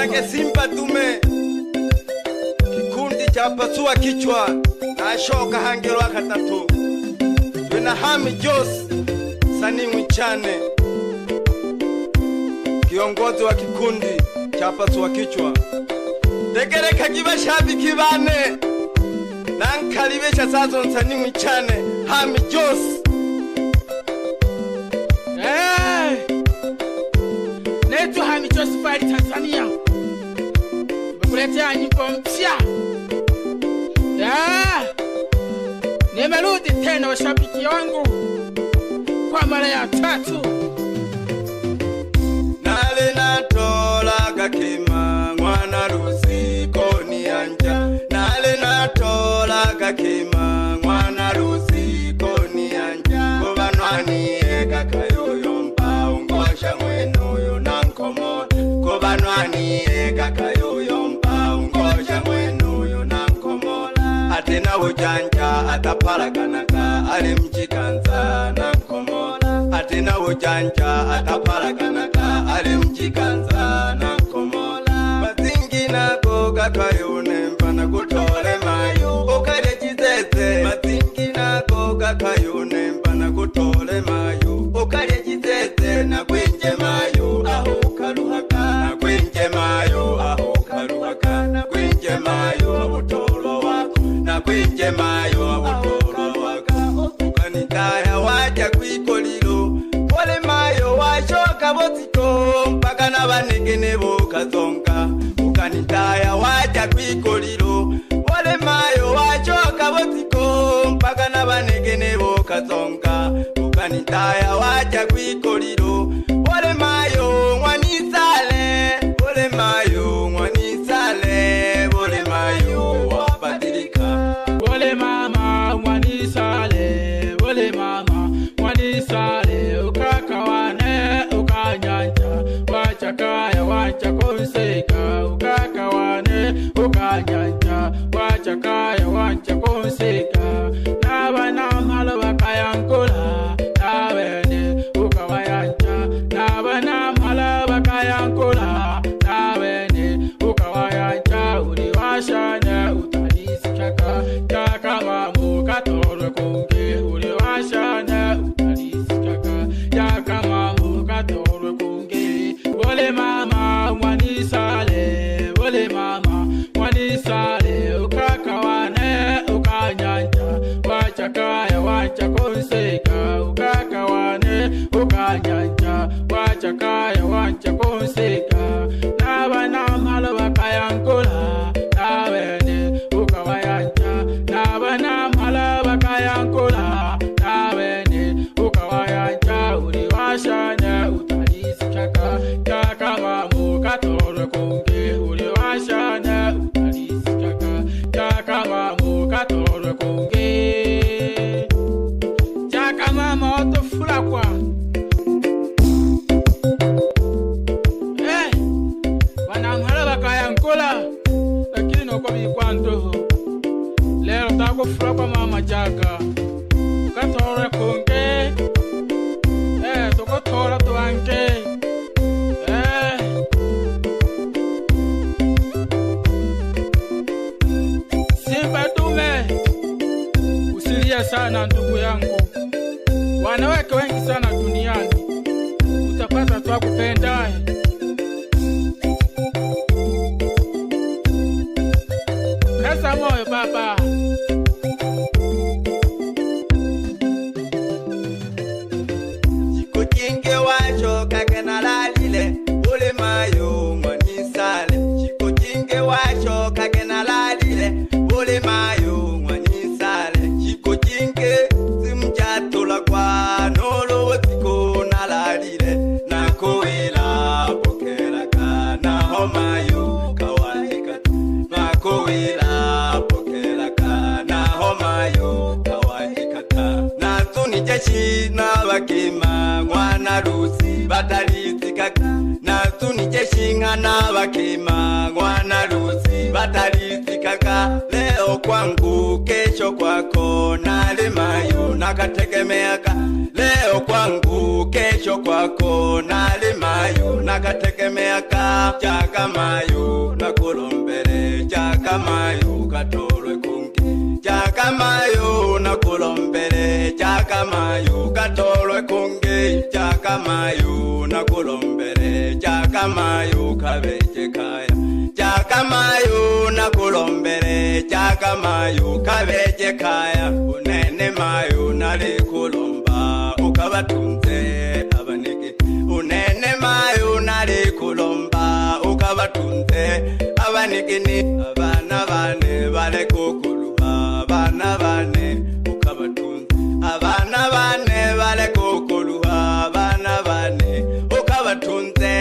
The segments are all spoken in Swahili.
chake Simba Dume, kikundi cha pasua kichwa na shoka hangelo akatatu. Wena Hami Jos Sani Mwichane, kiongozi wa kikundi cha pasua kichwa. Tegere kagiba shabiki bane nankalibesha sazo Sani Mwichane Hami Jos. Netu Hami Jos Fari Tanzania, kuletea nyimbo mpya. Nimerudi tena washabiki wangu kwa mara ya 3. Nale natola gakima mwana rusi koni anja. Nale natola gakima mwana rusi koni anja. Kubanwani ega kayoyo mpa ungosha mweno yo nankomola. Kubanwani ega kayoyo mpa ungosha mweno yo nankomola. Atena ujanja ataparaganaka ale mjikanza nankomola. Atena ujanja ataparaganaka ale mjikanza nankomola. Mazingi nako kakayone mpana kutole mayo ukale jizeze. Mazingi nako kakayone mpana kutole mayo ukale jizeze. Na kwenje mayo aho ukaruhaka. Na kwenje mayo aho ukaruhaka. Na kwenje mayo abutolo wako. Na kwenje mayo abutolo wako. Ukanitaya waja kwikolilo pole mayo washoka botiko mpaka nabanegene bokazonga. Ukanitaya waja kwikolilo pole mayo washoka botiko mpaka nabanegene bokazonga. Ukanitaya waja kwikolilo pole mayo mwanisale. Pole mayo mwanisale. Pole mayo wapatilika. Pole mama mwanisale. Pole mama mwanisale. Ukakawane ukanyanja wachakaya wachakonseka. Ukakawane ukanyanja wachakaya wachakonseka. Nabana malo bakayankola nabene ukawayanja. Nabana malo bakayankola nabene ukawayanja. Uliwashane utalisikaka chaka mamu katorwe kunge. Uliwashane utalisikaka chaka mamu katorwe kunge. Pole mama mwanisale. Pole mama mwanisale. Ukakawane ukanyanja wachakaya wachakonseka. Ukakawane ukanyanja wachakaya wachakonseka. Nabana malo bakayankola nabene ukawayanja. Nabana malo bakayankola nabene ukawayanja. Uliwashane utalisikaka chaka mamu katorwe kunge. Uliwashane utalisikaka chaka mamu katorwe kunge. Chaka mama otofula kwa wanamhala bakayankola lakini noko bikwanto. Lero takufula kwa mama chaka katorwe kunge. Tokotora tuanke. Simba Dume, usilia sana ndugu yangu. Wanawake wengi sana duniani, utapata tu akupendaye. Pesa moyo baba. Chikuchinge wacho kakena lalile. Pole mayo mwanisale. Chikuchinge wacho kakena lalile. Pole mayo mwanisale. Chikuchinge simjatola kwa nolo wotiko nalalile. Nakoela pokelaka na homayo kawaika. Nakoela pokelaka na homayo kawaika. Natuni jeshi na bakima mwana rusi batalizikaka. Natuni jeshi ngana bakima mwana rusi batalizikaka leo kwangu kesho kwako nalimayo nakategemeaka leo kwangu kesho kwako nalimayo nakategemeaka chakamayo nakulombele chakamayo katolwe kungi chakamayo nakulombele chakamayo katolwe kungi chakamayo nakulombele chakamayo kabeje kaya chakamayo nakulombele chakamayo kabeje kaya unene mayo nalikulomba ukabatunze abanigi unene mayo nalikulomba ukabatunze abanigini abana bane bale kokuluha abana bane ukabatunze abana bane bale kokuluha abana bane ukabatunze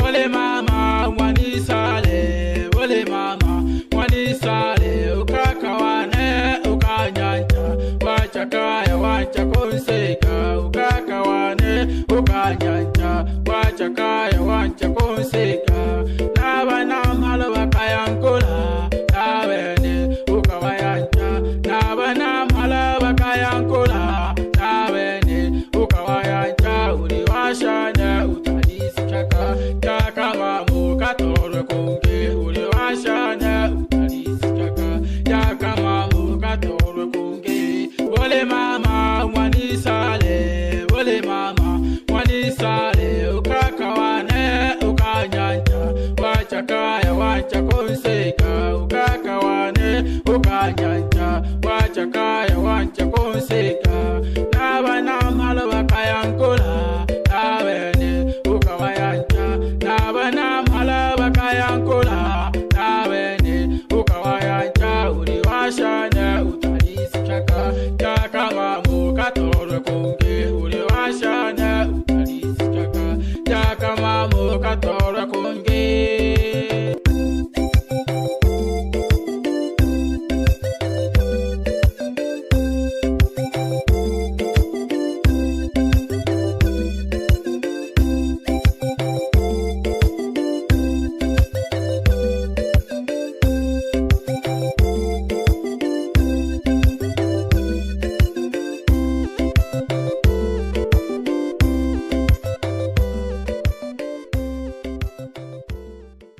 Wole mama wanisale, wole mama wanisale, ukakawane ukanyanja, wachakaya wachakonseka, ukakawane ukanyanja, wachakaya wachakonseka, nabana malo bakayankula, nabene ukawayanja, nabana malo bakayankula, nabene ukawayanja, uliwashane utalisikaka, chakamamu katolwe kungi, uliwashane utalisikaka, chakamamu katolwe kungi. Wole mama wanisale, wole mama wanisale, ukakawane ukanyanja, wachakaya wachakonseka, ukakawane ukanyanja, wachakaya wachakonseka, nabana malo bakayankula, nabene ukawayanja, nabana malo bakayankula, nabene ukawayanja, uliwashane utalisikaka, chakamamu katolwe kungi, uliwashane utalisikaka, chakamamu katolwe kungi.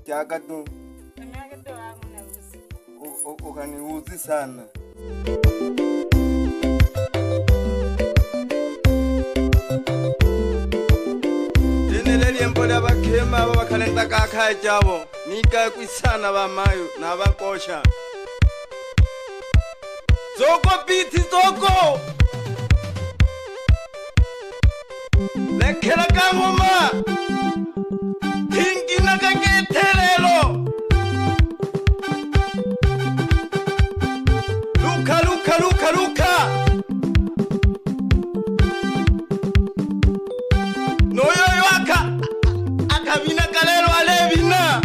Chakatu ukaniuzi sana. Dineleli mbola bakema babakalenda kakaya jabo nika kwisana bamayo nabakosha zoko biti zoko lekela kangoma tingina kagetelelo luka noyoyo akabina kalelo alebina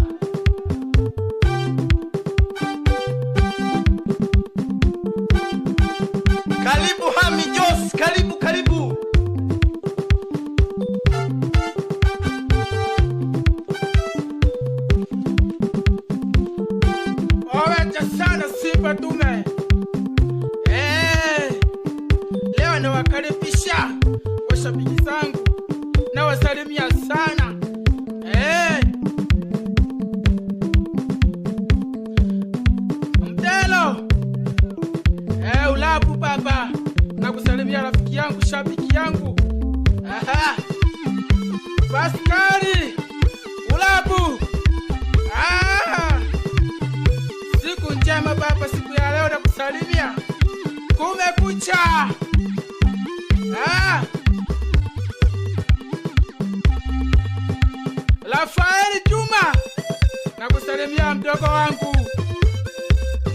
karibu Hami Jos karibu Owecha sana Simba Dume. Leo nawakaribisha washabiki zangu na wasalimia sana. Mtelo Ulabu baba na kusalimia rafiki yangu shabiki yangu Paskari Ulabu. Siku njema baba, siku ya leo na kusalimia. Kumekucha. Rafael Juma na kusalimia mdogo wangu.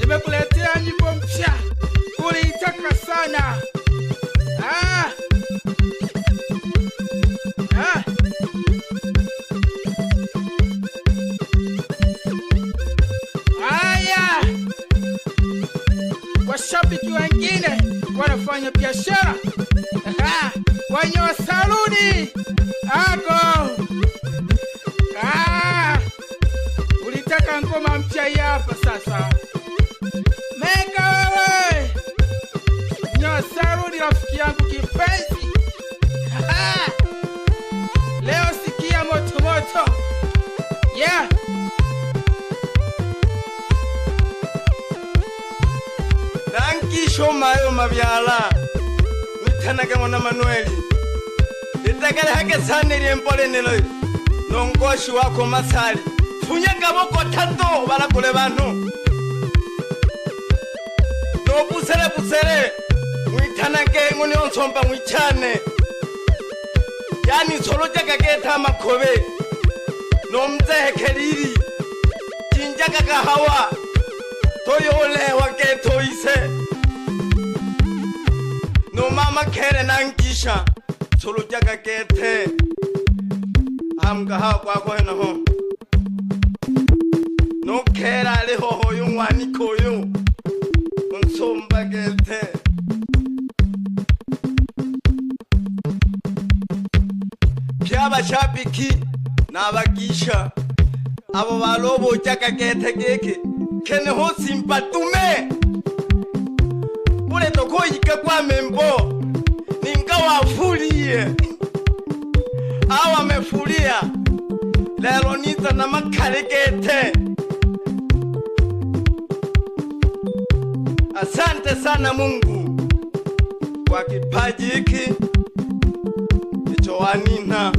Nimekuletea nyimbo mpya, uliitaka sana. Washabiki wengine wanafanya biashara wenye saluni ako ulitaka nasikia ngoma mpya hapa sasa. Mega wewe. Nyosaru ni rafiki yangu kipenzi. Leo sikia moto moto. Yeah. Danki shomayo mabyala. Mitanaga mwana Manueli. Itakale hake sane liempole nilo. Nongoshi wako Masali. Funyaga boko tato barakule bantu. No busere busere. Mwitanage ngone onsomba mwichane. Yani solo jaga geta makobe. No mzehe keliri. Jinjaga kahawa. Toyole wageto ise. No mama kere nangisha. Solo jaga gete. Amgaha kwa kwa hena ho. No kera leho hoyo wani koyo. Onsomba gete. Pyaba shabiki nabagisha. Abo balobo jaga gete geke. Kene ho simpatume. Ule toko yika kwa membo. Ninga wafulie. Awa mefulia. Lelo nita na makaregete. Asante sana Mungu kwa kipaji hiki ichowanina.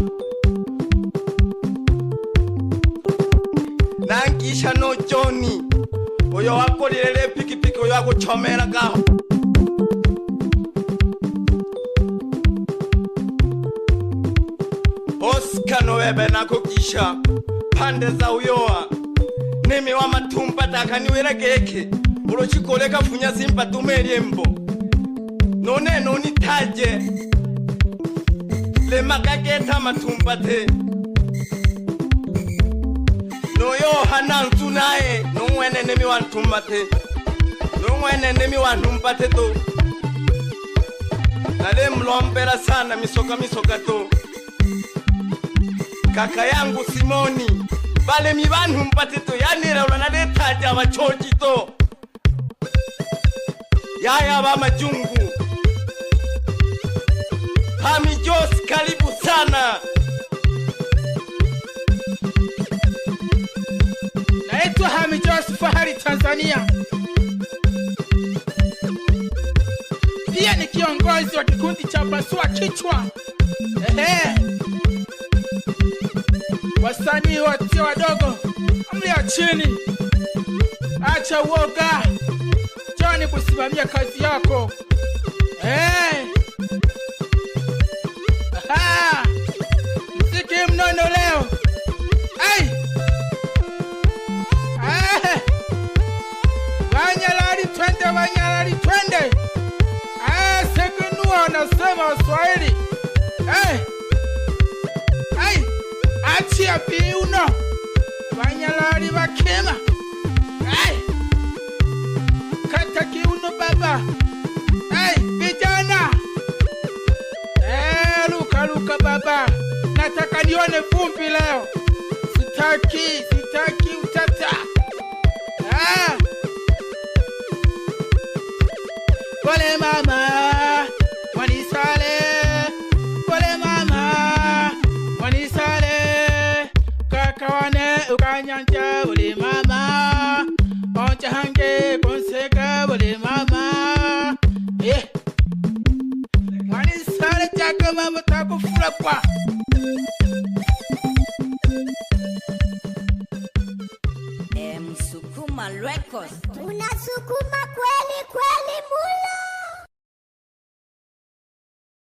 Nangisha no Johnny. Oyo wako lilele pikipiki oyo wako chomera gaho. Oscar Noebe nakukisha pande za uyoa. Nimi wa matumba takaniwera geke. Ulochikoleka funya simpa tumeliembo. None noni taje. Le makageta matumba te. Noyo hanantu nae. Nungwene nemi wantumba te. Nungwene nemi wantumba te to. Nale mlombera sana misoka to. Kaka yangu Simoni. Bale mibantu mpate to. Yanira ulanale taja wachoji to. Yaya ba majungu. Hami Jos karibu sana. Naitwa Hami Jos Fahari Tanzania. Pia ni kiongozi wa kikundi cha Pasua Kichwa. Wasanii wote wadogo mlio chini. Acha uoga. Joni kusimamia kazi yako. Mziki mnono leo. Wanyalari twende. Sekunua nasema Waswahili. Achia viuno. Wanyalari wakema. Kata kiuno baba. Vijana. Luka baba. Nataka nione vumbi leo. Sitaki utata. Pole mama wanisale. Pole mama wanisale. Kaka wane ukanyanja. Pole mama oncha hange konseka. Pole mama wanisale chaka mama takufula kwa. Msukuma Records. Tunasukuma kweli kweli mula.